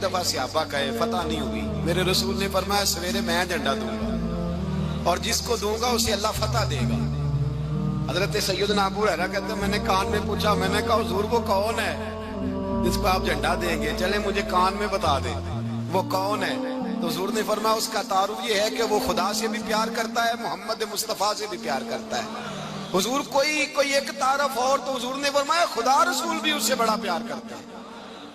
دفعہ صحابہ کہے فتح نہیں ہوئی، میرے رسول نے فرمایا سویرے میں جھنڈا دوں گا اور جس کو دوں گا اسے اللہ فتح دے گا۔ حضرت سیدنا ابو ہریرہ کہتے ہیں میں نے کان میں پوچھا، میں نے کہا حضور وہ کون ہے جس کو آپ جھنڈا دیں گے؟ چلے مجھے کان میں بتا دیں وہ کون ہے۔ تو حضور نے فرمایا اس کا تعارف یہ ہے کہ وہ خدا سے بھی پیار کرتا ہے، محمد مصطفیٰ سے بھی پیار کرتا ہے۔ حضور کوئی ایک تعارف اور، تو حضور نے فرمایا خدا رسول بھی اس سے بڑا پیار کرتا ہے۔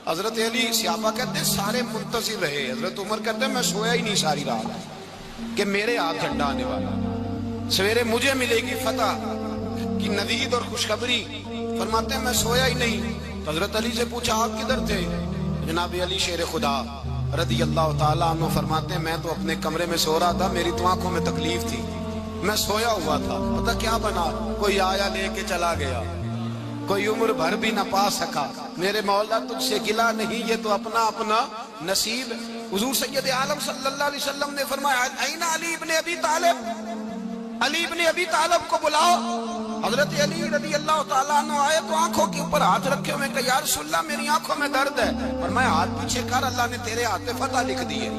حضرت علی صحابہ کہتے ہیں سارے منتظر رہے، حضرت عمر کہتے ہیں میں سویا ہی نہیں ساری رات کہ میرے ہاتھ جھنڈا آنے والا، سویرے مجھے ملے گی فتح کی نوید اور خوشخبری۔ فرماتے ہیں میں سویا ہی نہیں۔ تو حضرت علی سے پوچھا آپ کدھر تھے؟ جناب علی شیر خدا رضی اللہ تعالیٰ عنہ فرماتے ہیں میں تو اپنے کمرے میں سو رہا تھا، میری تو آنکھوں میں تکلیف تھی، میں سویا ہوا تھا، پتہ کیا بنا، کوئی آیا لے کے چلا گیا، کوئی عمر بھر بھی نہ پا سکا۔ میرے مولا تجھ سے گلہ نہیں، یہ تو اپنا اپنا نصیب۔ حضور سید عالم صلی اللہ علیہ وسلم نے فرمایا این علی ابن ابی طالب، علی ابن ابی طالب کو بلاؤ۔ حضرت علی رضی اللہ تعالیٰ عنہ آئے تو آنکھوں کے اوپر ہاتھ رکھے ہوئے کہ یا رسول اللہ میری آنکھوں میں درد ہے۔ فرمایا ہاتھ پیچھے کر، اللہ نے تیرے ہاتھ پہ فتح لکھ دی ہے،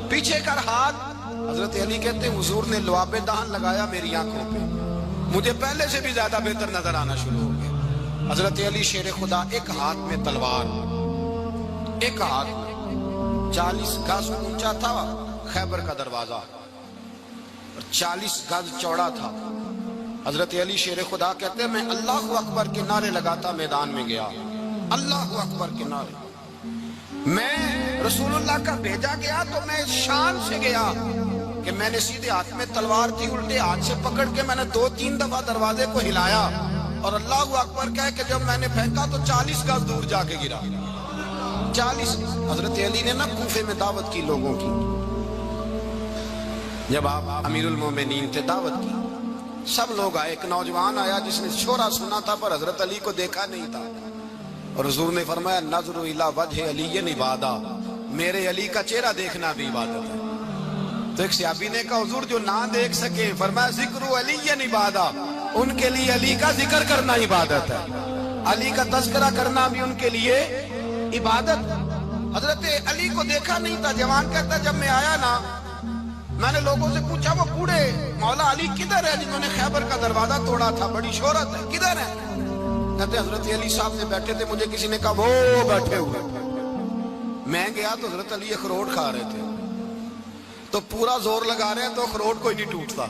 پیچھے کر ہاتھ۔ حضرت علی کہتے ہیں حضور نے لعاب دہن لگایا میری آنکھوں پہ، مجھے پہلے سے بھی زیادہ بہتر نظر آنا شروع ہو گیا۔ حضرت علی شیر خدا ایک ہاتھ میں تلوار، ایک ہاتھ 40 گز اونچا تھا خیبر کا دروازہ اور 40 گز چوڑا تھا۔ حضرت علی شیر خدا کہتے ہیں میں اللہ اکبر کے نعرے لگاتا میدان میں گیا، اللہ اکبر کے نعرے۔ میں رسول اللہ کا بھیجا گیا تو میں شان سے گیا کہ میں نے سیدھے ہاتھ میں تلوار تھی، الٹے ہاتھ سے پکڑ کے میں نے 2-3 دفعہ دروازے کو ہلایا اور اللہ اکبر کہہ کہ جب میں نے پھینکا تو 40 گز دور جا کے گرا۔ 40۔ حضرت علی نے نا کوفے میں دعوت کی لوگوں کی، جب آپ امیر المومنین تھے دعوت کی، سب لوگ آئے، ایک نوجوان آیا جس نے شورا سنا تھا پر حضرت علی کو دیکھا نہیں تھا، اور حضور نے فرمایا نظر الی وجہ علی عبادہ، میرے علی کا چہرہ دیکھنا بھی عبادت ہے۔ تو ایک صحابی نے کہا حضور جو نہ دیکھ سکے، فرمایا ذکر علی عبادہ، ان کے لیے علی کا ذکر کرنا عبادت ہے، علی کا تذکرہ کرنا بھی ان کے لیے عبادت۔ حضرت علی کو دیکھا نہیں تھا، جوان کہتا جب میں آیا نا میں نے لوگوں سے پوچھا وہ بوڑھے مولا علی کدھر ہے جنہوں نے خیبر کا دروازہ توڑا تھا، بڑی شہرت ہے، کدھر ہے؟ کہتے حضرت علی صاحب نے بیٹھے تھے، مجھے کسی نے کہا وہ بیٹھے ہوئے۔ میں گیا تو حضرت علی اخروٹ کھا رہے تھے، تو پورا زور لگا رہے ہیں تو اخروٹ کوئی نہیں ٹوٹتا،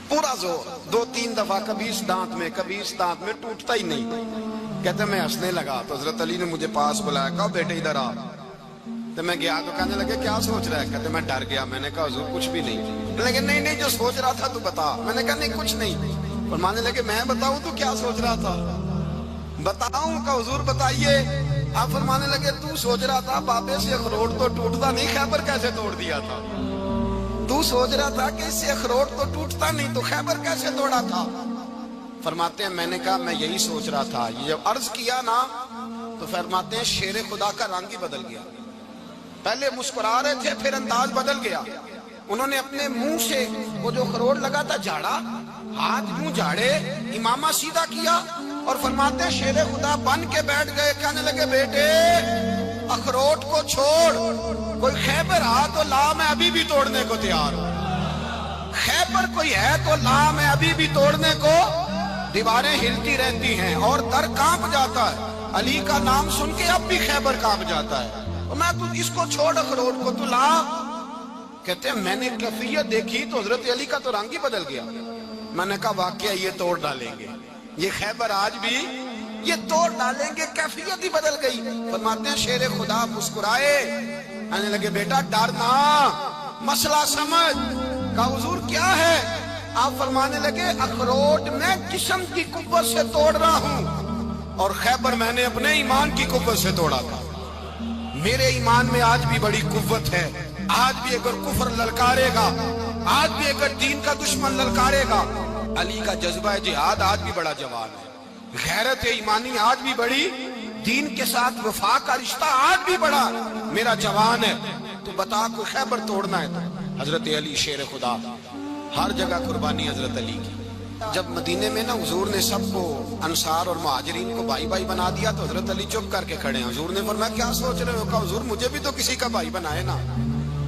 پورا زور 2-3 دفعہ، کبھی اس دانت میں کبھی اس دانت میں، ٹوٹتا ہی نہیں۔ کہتے میں ہنسنے لگا تو حضرت علی نے مجھے پاس بلایا، کہا بیٹے ادھر آ۔ تو میں گیا تو کہنے لگے کیا سوچ رہا ہے؟ کہتے میں ڈر گیا، میں نے کہا حضور کچھ بھی نہیں۔ لیکن نہیں جو سوچ رہا تھا تو بتا۔ میں نے کہا نہیں کچھ نہیں۔ فرمانے لگے میں بتاؤں تو کیا سوچ رہا تھا؟ بتاؤں؟ کہ حضور بتائیے۔ آپ فرمانے لگے تو سوچ رہا تھا بابے سے اخروٹ تو ٹوٹتا نہیں، خیبر کیسے توڑ دیا تھا؟ تو سوچ رہا تھا کہ اس سے اخروٹ تو ٹوٹتا نہیں تو خیبر کیسے توڑا تھا؟ فرماتے ہیں میں نے کہا میں یہی سوچ رہا تھا۔ یہ جب عرض کیا نا تو فرماتے ہیں شیر خدا کا رنگ ہی بدل گیا، پہلے مسکرا رہے تھے پھر انداز بدل گیا۔ انہوں نے اپنے منہ سے وہ جو خروٹ لگا تھا جھاڑا، ہاتھ یوں جھاڑے، امامہ سیدھا کیا اور فرماتے ہیں شیر خدا بن کے بیٹھ گئے، کہنے لگے بیٹے اخروٹ کو چھوڑ، کوئی خیبر آ تو لا، میں ابھی بھی توڑنے کو تیار ہوں۔ خیبر کوئی ہے تو لا، میں ابھی بھی توڑنے کو۔ دیواریں ہلتی رہتی ہیں اور در کانپ جاتا ہے، علی کا نام سن کے اب بھی خیبر کانپ جاتا ہے۔ میں تو اس کو چھوڑ اخروٹ کو تو لا۔ کہتے ہیں میں نے کیفیت دیکھی تو حضرت علی کا تو رنگ ہی بدل گیا۔ میں نے کہا واقعہ یہ توڑ ڈالیں گے، یہ خیبر آج بھی یہ توڑ ڈالیں گے، کیفیت ہی بدل گئی۔ فرماتے ہیں شیر خدا مسکرائے، کہنے لگے بیٹا ڈرنا، مسئلہ سمجھ۔ کہا حضور کیا ہے؟ آپ فرمانے لگے اخروٹ میں جسم کی قوت سے توڑ رہا ہوں اور خیبر میں نے اپنے ایمان کی قوت سے توڑا تھا۔ میرے ایمان میں آج بھی بڑی قوت ہے، آج بھی اگر کفر للکارے گا، آج بھی اگر دین کا دشمن للکارے گا، علی کا جذبہ جہاد آج بھی بڑا جوان ہے، غیرت ایمانی آج بھی بڑی، دین کے ساتھ وفا کا رشتہ آج بھی بڑا میرا جوان ہے۔ تو بتا کوئی خیبر توڑنا ہے تو حضرت علی شیر خدا، ہر جگہ قربانی حضرت علی کی، جب مدینے میں نا حضور نے سب کو انصار اور مہاجرین کو بھائی بھائی بنا دیا تو حضرت علی چپ کر کے کھڑے ہیں. حضور نے فرمایا کیا سوچ رہے ہو؟ کہا حضور مجھے بھی تو کسی کا بھائی بنائے نا.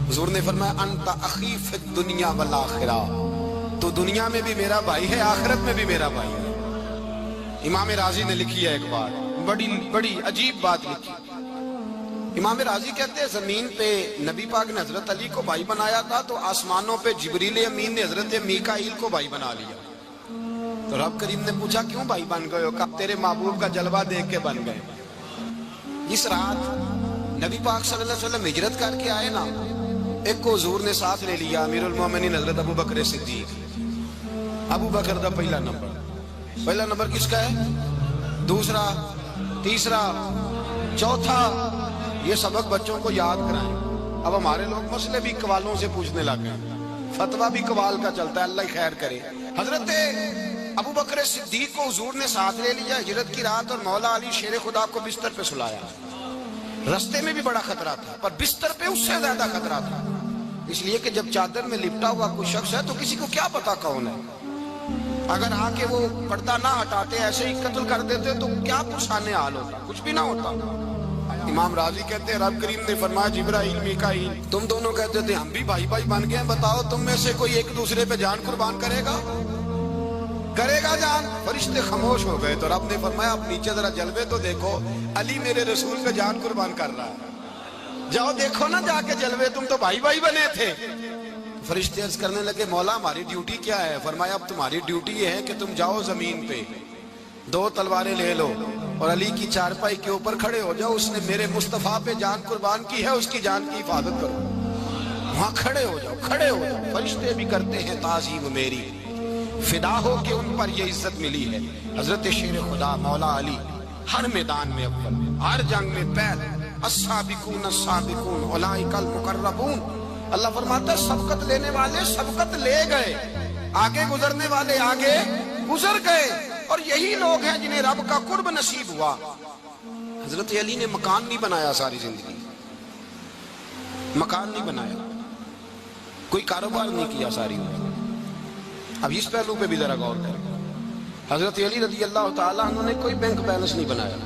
حضور نے فرمایا انت اخی فی الدنیا والآخرہ، تو دنیا میں بھی میرا بھائی ہے، آخرت میں بھی میرا بھائی ہے. امام راضی نے لکھی ہے ایک بات، بڑی عجیب بات لکھی. امام راضی کہتے ہیں زمین پہ نبی پاک نے حضرت علی کو بھائی بنایا تھا تو آسمانوں پہ جبریل امین نے حضرت میکائیل کو بھائی بنا لیا. تو رب کریم نے پوچھا کیوں بھائی بن گئے ہو؟ کہا تیرے محبوب کا جلوہ دیکھ کے بن گئے. اس رات نبی پاک صلی اللہ علیہ وسلم ہجرت کر کے آئے نا، ایک کو حضور نے ساتھ لے لیا، امیر المومنین حضرت ابو بکر صدیق. ابو بکر دا پہلا نمبر کس کا ہے؟ دوسرا، تیسرا، چوتھا. یہ سبق بچوں کو یاد کرائیں. اب ہمارے لوگ مسئلے بھی قوالوں سے پوچھنے لگے، فتویٰ بھی قوال کا چلتا ہے، اللہ خیر کرے. حضرت ابو بکر صدیق کو حضور نے ساتھ لے لیا ہجرت کی رات، اور مولا علی شیر خدا کو بستر پہ سلایا. رستے میں بھی بڑا خطرہ تھا پر بستر پہ اس سے زیادہ خطرہ تھا، اس لیے کہ جب چادر میں لپٹا ہوا کوئی شخص ہے تو کسی کو کیا پتا کون ہے. اگر آ کے وہ پردہ نہ ہٹاتے ایسے ہی قتل کر دیتے تو کیا پرسانے حال ہوتا، کچھ بھی نہ ہوتا. امام راضی کہتے ہیں رب کریم نے فرمایا جبرائیل میکائیل تم دونوں کہتے تھے ہم بھی بھائی بھائی بن گئے ہیں، بتاؤ تم میں سے کوئی ایک دوسرے پہ جان قربان کرے گا جان؟ فرشتے خاموش ہو گئے. تو رب نے فرمایا اب نیچے ذرا جلوے تو دیکھو، علی میرے رسول پہ جان قربان کر رہا ہے، جاؤ دیکھو نا جا کے جلوے، تم تو بھائی بھائی بنے تھے. فرشتے عرض کرنے لگے مولا ہماری ڈیوٹی کیا ہے؟ فرمایا اب تمہاری ڈیوٹی یہ ہے کہ تم جاؤ زمین پہ 2 تلواریں لے لو اور علی کی چارپائی کے اوپر کھڑے ہو جاؤ، اس نے میرے مصطفیٰ پہ جان قربان کی ہے، اس کی جان کی حفاظت کرو. وہاں کھڑے ہو جاؤ. فرشتے بھی کرتے ہیں تعظیم میری، فدا ہو کہ ان پر یہ عزت ملی ہے. حضرت شیر خدا مولا علی ہر میدان میں اول، ہر جنگ میں پہل. السابقون السابقون اولئک المقربون. اللہ فرماتا ہے سبقت لینے والے سبقت لے گئے، آگے گزرنے والے آگے گزر گئے، اور یہی لوگ ہیں جنہیں رب کا قرب نصیب ہوا. حضرت علی نے مکان نہیں بنایا، ساری زندگی مکان نہیں بنایا، کوئی کاروبار نہیں کیا ساری عمر. اب اس پہلو پہ بھی ذرا غور کریں. حضرت علی رضی اللہ تعالیٰ عنہ نے کوئی بینک بیلنس نہیں بنایا.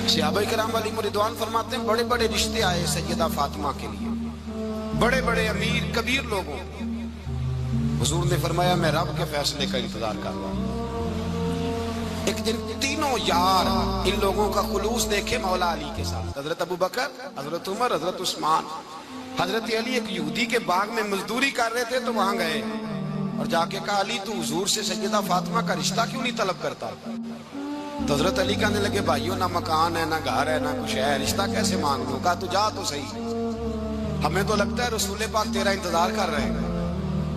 صحابہ کرام علیہم رضوان فرماتے ہیں بڑے بڑے رشتے آئے سیدہ فاطمہ کے لیے، بڑے بڑے امیر کبیر لوگوں. حضور نے فرمایا میں رب کے فیصلے کا انتظار کر رہا ہوں. ایک دن تینوں یار ان لوگوں کا خلوص دیکھے مولا علی کے ساتھ، حضرت ابو بکر، حضرت عمر، حضرت عثمان. حضرت علی ایک یہودی کے باغ میں مزدوری کر رہے تھے تو وہاں گئے اور جا کے کہا علی تو حضور سے سیدہ فاطمہ کا رشتہ کیوں نہیں طلب کرتا؟ تو حضرت علی کہنے لگے بھائیو نہ مکان ہے نہ گھر ہے نہ کچھ ہے، رشتہ کیسے مانگ لوں؟ کہا تو جا تو صحیح، ہمیں تو لگتا ہے رسول پاک تیرا انتظار کر رہے ہیں.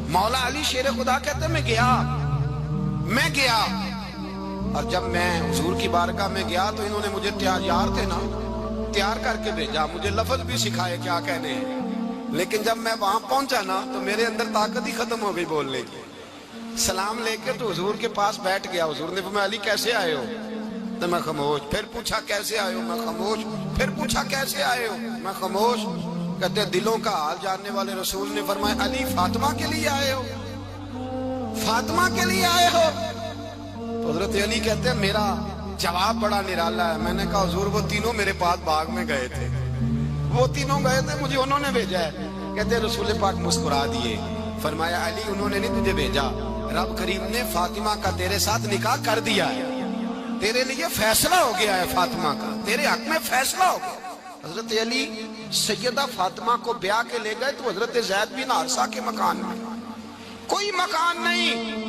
مولا علی شیر خدا کہتے ہیں میں گیا اور جب میں حضور کی بارگاہ میں گیا تو انہوں نے مجھے یار تھے نا تیار کر کے بھیجا، مجھے لفظ بھی سکھائے کیا کہنے ہیں، لیکن جب میں وہاں پہنچا نا تو میرے اندر طاقت ہی ختم ہو گئی بولنے کی. سلام لے کے تو حضور کے پاس بیٹھ گیا. حضور نے فرمایا علی کیسے آئے ہو؟ تو میں خاموش. پھر پوچھا کیسے آئے ہو؟ میں خاموش. پھر پوچھا کیسے آئے ہو؟ میں خاموش. کہتے دلوں کا حال جاننے والے رسول نے فرمایا علی فاطمہ کے لیے آئے ہو؟ فاطمہ کے لیے آئے ہو؟ تو حضرت علی کہتے ہیں میرا جواب بڑا نرالا ہے. میں نے کہا حضور وہ تینوں میرے پاس باغ میں گئے تھے، وہ تینوں گئے تھے، مجھے انہوں نے بھیجا ہے. کہتے ہیں رسول پاک مسکرا دیے، فرمایا علی انہوں نے نہیں تجھے بھیجا، رب کریم نے فاطمہ کا تیرے ساتھ نکاح کر دیا ہے، تیرے لیے فیصلہ ہو گیا ہے، فاطمہ کا تیرے حق میں فیصلہ ہو گیا. حضرت علی سیدہ فاطمہ کو بیاہ کے لے گئے تو حضرت زید بن حارثہ کے مکان میں کوئی مکان نہیں.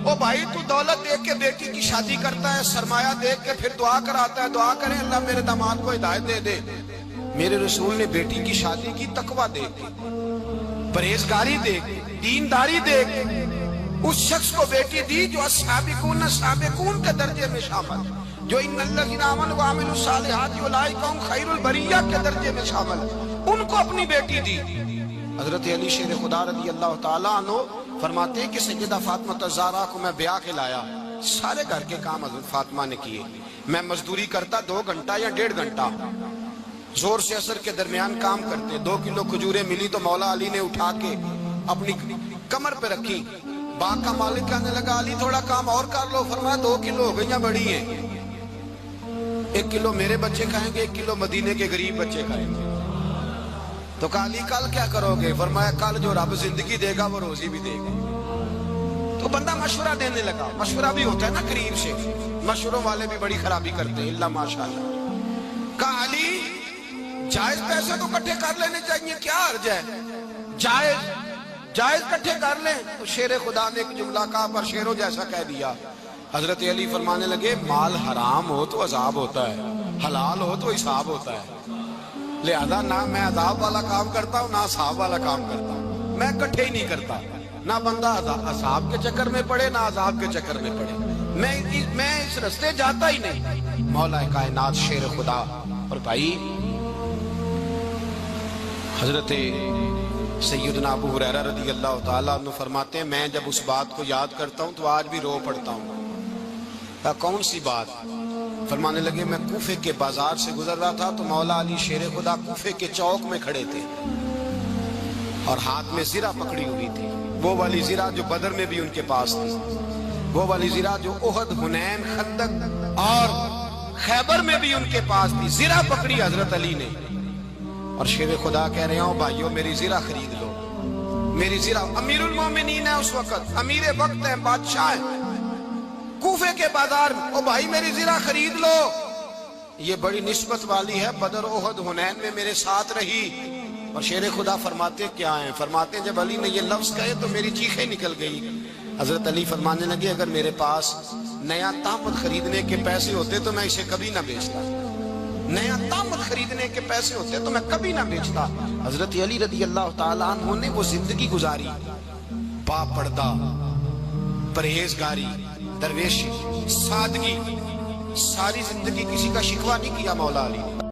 او بھائی تو دولت دیکھ کے بیٹی کی شادی کرتا ہے، سرمایہ دیکھ کے پھر دعا کراتا ہے، دعا کریں اللہ میرے داماد کو ہدایت دے دے. میرے رسول نے بیٹی کی شادی کی تقوی دیکھ کے، پرہیزگاری دیکھ کے، دینداری دیکھ کے اس شخص کو بیٹی دی جو السابقون السابقون کے درجے میں شامل، جو ان الذین آمنوا وعملوا الصالحات اولئک هم خیر البریہ کے درجے میں شامل، ان کو اپنی بیٹی دی. حضرت علی شیر خدا رضی اللہ تعالیٰ عنہ فرماتے ہیں کہ سیدہ فاطمہ الزہرا کو میں بیاہ کے لایا، سارے گھر کے کام حضرت فاطمہ نے کیے. میں مزدوری کرتا 2 گھنٹہ یا 1.5 گھنٹہ، زور سے اثر کے درمیان کام کرتے. 2 کلو کھجوریں ملی تو مولا علی نے اٹھا کے اپنی کمر پہ رکھی، باغ کا مالک کہنے لگا علی تھوڑا کام اور کر لو. فرمایا 2 کلو ہو گئی بڑی ہیں, 1 کلو میرے بچے کھائیں گے, 1 کلو مدینے کے غریب بچے کھائیں گے. تو کہا علی کل کیا کرو گے؟ فرمایا کل جو رب زندگی دے گا وہ روزی بھی دے گا. تو بندہ مشورہ دینے لگا. مشورہ بھی ہوتا ہے نا قریب سے, مشوروں والے بھی بڑی خرابی کرتے ہیں اللہ ماشاءاللہ. کہا علی جائز پیسے تو کٹھے کر لینے چاہیے, کیا حرج ہے, جائز کٹھے کر لیں. تو شیر خدا نے ایک جملہ کہا پر شیروں جیسا کہہ دیا. حضرت علی فرمانے لگے مال حرام ہو تو عذاب ہوتا ہے, حلال ہو تو حساب ہوتا ہے. لہذا نہ میں عذاب والا کام کرتا ہوں نہ حساب والا کام کرتا ہوں, میں کٹھے ہی نہیں کرتا. نہ بندہ حساب کے چکر میں پڑے نہ عذاب کے چکر میں پڑے, میں اس رستے جاتا ہی نہیں. مولا کائنات شیر خدا. اور بھائی حضرت سیدنا ابو ہریرہ رضی اللہ تعالیٰ عنہ فرماتے ہیں میں جب اس بات کو یاد کرتا ہوں تو آج بھی رو پڑتا ہوں. کون سی بات؟ فرمانے لگے میں کوفے کے بازار سے گزر رہا تھا تو مولا علی شیر خدا کوفے کے چوک میں کھڑے تھے اور ہاتھ میں زرہ پکڑی ہوئی تھی, وہ والی زرہ جو بدر میں بھی ان کے پاس تھی, وہ والی زرہ جو احد, حنین, خندق اور خیبر میں بھی ان کے پاس تھی. زرہ پکڑی حضرت علی نے اور شیر خدا کہہ رہے ہوں بھائیو میری زرہ خرید لو. میری زرہ, امیر المومنین ہے اس وقت, امیر وقت ہے, بادشاہ ہے, کوفے کے بازار میں, او بھائی میری زرہ خرید لو. یہ بڑی نسبت والی ہے, بدر, احد, حنین میں میرے ساتھ رہی. اور شیر خدا فرماتے کیا ہیں؟ فرماتے ہیں جب علی نے یہ لفظ کہے تو میری چیخیں نکل گئی. حضرت علی فرمانے لگے اگر میرے پاس نیا طامت خریدنے کے پیسے ہوتے تو میں اسے کبھی نہ بیچتا. نیا طامت خریدنے کے پیسے ہوتے تو میں کبھی نہ بیچتا. حضرت علی رضی اللہ تعالیٰ عنہ نے وہ زندگی گزاری, با پردہ, پرہیزگاری, درویشی, سادگی, ساری زندگی کسی کا شکوہ نہیں کیا مولا علی.